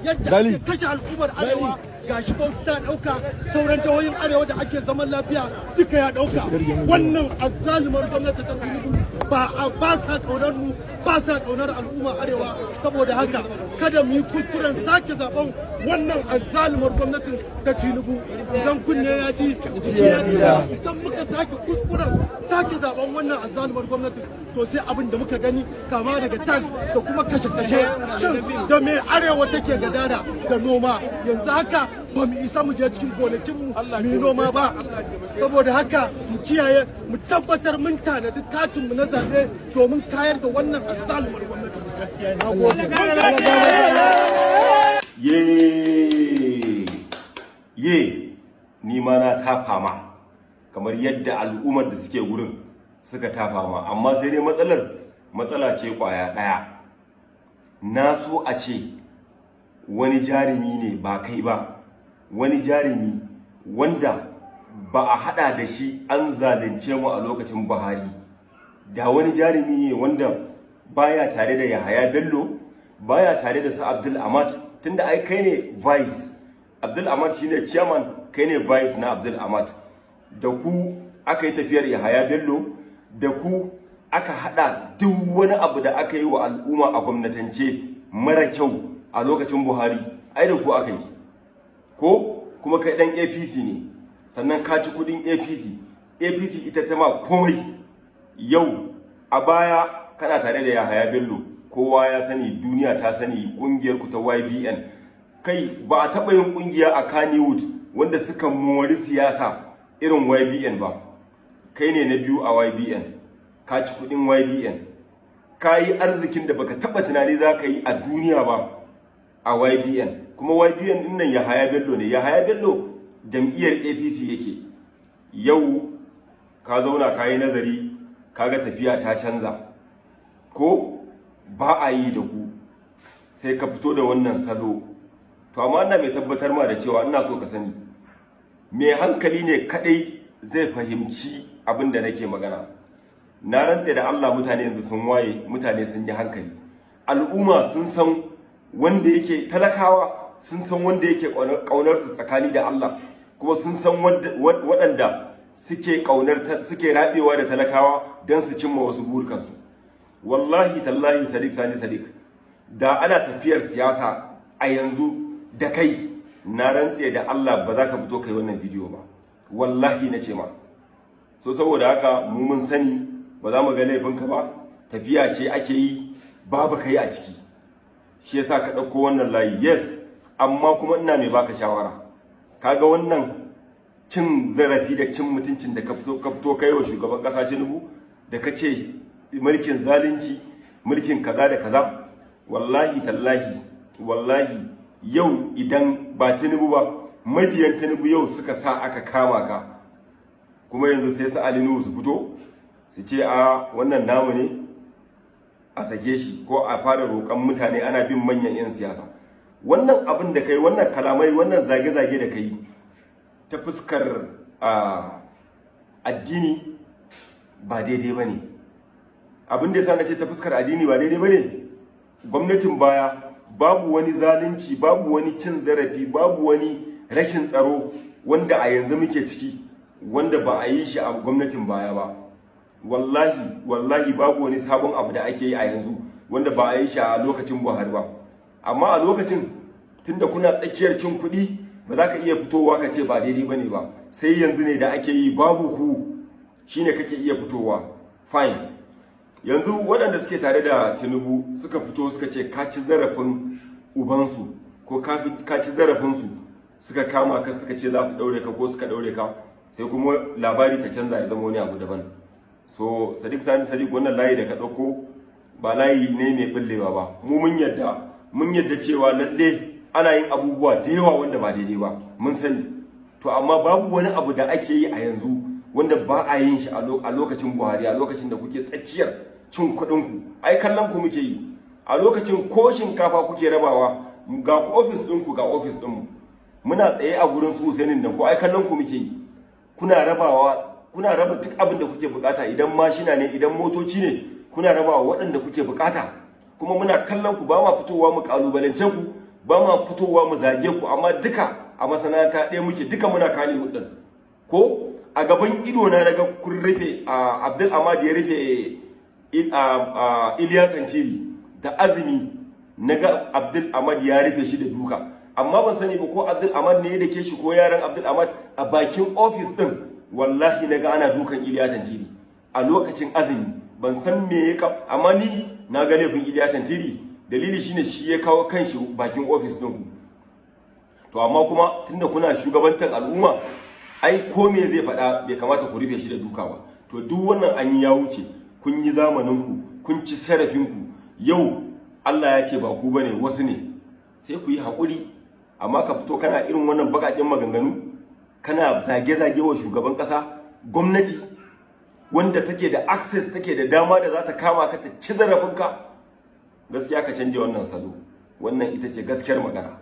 yadda ake kashe al'ummar arewa gashi Bauchi ta dauka, sauran jihohin arewa da ake zaman lafiya duka ya dauka. Wannan azzalumar gwamnati ta Tinubu ba sa kaunar mu, ba sa kaunar al'ummar arewa. Saboda haka kada mu yi kuskuren sake zaben wannan azzalumar gwamnatin ta Tinubu. Idan kunne ya ji idan muka sake kuskuren sake zaben wannan azzalumar gwamnatin, to sai abin da muka gani kama daga tax da kuma kashe-kashe cin da mai arewa take gadara da noma. Yanzu haka ba mu isa mu je cikin gonakinmu mu yi noma ba. Saboda haka mu kiyaye, mu tabbatar mun tanadi katinmu na zaɓe domin kayar da wannan azzalumar gwamnati. Ye ni ma na tafa ma kamar yadda al'ummar da suke gurin suka tafa ma, amma sai dai matsala ce kwaya ɗaya. Na so a ce wani jarumi ne ba kai ba, wani jarumi wanda ba a hada da shi an zalunce mu a lokacin Buhari, da wani jarumi ne wanda baya tare da Yahaya Bello, baya tare da su Abdul Ahmad, tunda ai kai ne vice, Abdul Ahmad shine chairman, kai ne vice na Abdul Ahmad. Da ku aka yi tafiyar Yahaya Bello, da ku aka hada duk wani abu da aka yi wa al'umma a gwamnatance mara kyau a lokacin Buhari, ai da ku aka yi. Ko kuma kai dan APC ne, sannan ka ci kudin APC ita ta ma komai. Yau a baya kana tare da Yahaya Bello, kowa ya sani, duniya ta sani, kungiyar ku ta YBN. Kai ba a taɓa yin kungiya a Kannywood wanda suka mori siyasa irin YBN ba. Kai ne na biyu a YBN, ka ci kudin YBN, ka yi arzikin da baka taɓa tunani za ka yi a duniya ba a YBN. Kuma YBN din nan Yahaya Bello ne. Yahaya Bello jam'iyyar APC yake. Yau ka zauna ka yi nazari, kaga tafiya ta canza, ko ba a yi da ku, sai ka fito da wannan salo. To amma ina mai tabbatar ma da cewa ina so ka sani, mai hankali ne kadai zai fahimci abin da nake magana. Na rantse da Allah, mutane yanzu sun waye, mutane sun yi hankali, al'umma sun san wanda yake, talakawa sun san wanda yake kaunar su tsakani da Allah, kuma sun san waɗanda suke suke rabewa da talakawa don su cimma wasu burukansu. Wallahi tallahi Sadiq Sani Sadiq, da ana tafiyar siyasa a yanzu da kai, na rantse da Allah ba za ka fito kai wannan bidiyo ba, wallahi na ce ma. So saboda haka mu mun sani, ba za mu ga laifinka ba, tafiya ce ake yi babu kai a ciki, shi yasa ka ɗauko wannan layi. Yes, amma kuma ina mai baka shawara, kaga wannan cin zarafi da cin mutuncin da ka fito kai wa shugaban ƙasa Tinubu, da ka ce mulkin zalunci, mulkin kaza da kaza, wallahi tallahi, wallahi yau idan ba Tinubu ba, mabiyan Tinubu yau suka sa aka kama ka, kuma yanzu sai su Ali Nuhu su fito su ce a wannan namu ne, a sake shi, ko a fara roƙon mutane ana bin manyan 'yan siyasa. Wannan abin da kai, wannan kalamai, wannan zage-zage da kai ta fuskar addini ba daidai ba ne. Abin da yasa na ce ta fuskar addini ba daidai ba ne, gwamnatin baya babu wani zalunci, babu wani cin zarafi, babu wani rashin tsaro wanda a yanzu muke ciki wanda ba a yi shi a gwamnatin baya ba. Wallahi babu wani sabon abu da ake yi a yanzu wanda ba a yi shi a lokacin Buhari ba. Amma a lokacin, tunda kuna tsakiyar cin kuɗi, ba za ka iya fitowa ka ce ba daidai bane ba, sai yanzu ne da ake yi babu ku shine kake iya fitowa. Fine, yanzu waɗanda suke tare da Tinubu suka fito suka ce ka ci zarafin ubansu ko ka ci zarafinsu, suka kama ka suka ce za su ɗaure ka ko suka ɗaure ka, sai kuma labari ka canza ya zama wani abu daban. So Sadiq Sani Sadiq, wannan layi da ka ɗauko ba layi ne mai ɓullewa ba. Mu mun yadda cewa lalle ana yin abubuwa da yawa wanda ba daidai ba, mun sani. To amma babu wani abu da ake yi a yanzu wanda ba a yin shi a lokacin Buhari, a lokacin da kuke tsakiyar cin kuɗinku. Ai kallon ku muke yi a lokacin, ko shinkafa kuke rabawa, ga ofis ɗinku ga ofis ɗinmu, muna tsaye a gurin su Husainin da ku, ai kallon ku muke yi. Kuna raba duk abin da kuke bukata, idan mashina ne, idan motoci ne, kuna rabawa waɗanda kuke bukata, kuma muna kallon ku, ba ma fitowa mu kalubalance ku ba ma fitowa mu zage ku, amma duka a masana'anta ɗaya muke, duka muna kani hudun ko a gaban ido na naga kun rufe Abdul Ahmad ya rufe Iliya Kantiri da azumi, naga Abdul Ahmad ya rufe shi da duka, amma ban sani ba ko Abdul Ahmad ne ya dake shi ko yaran Abdul Ahmad a bakin office din. Wallahi naga ana dukan Iliya Kantiri a lokacin azumi, ban san me ya amma ni na ga laifin Iliya Kantiri, dalili shine shi ya kawo kanshi bakin office din ku. To amma kuma tunda kuna shugabantar al'umma, ai ko me zai faɗa bai kamata ku rufe shi da duka ba. To duk wannan an yi ya wuce, kun yi zamanin ku, kun ci sarafin ku, yau Allah ya ce ba ku bane wasu ne, sai ku yi haƙuri. Amma ka fito kana irin wannan baƙaƙen maganganu, kana zage-zage wa shugaban ƙasa, gwamnati wanda take da access, take da dama da za ta kama ka ta ci zarafinka, gaskiya ka canje wannan salo. Wannan ita ce gaskiyar magana.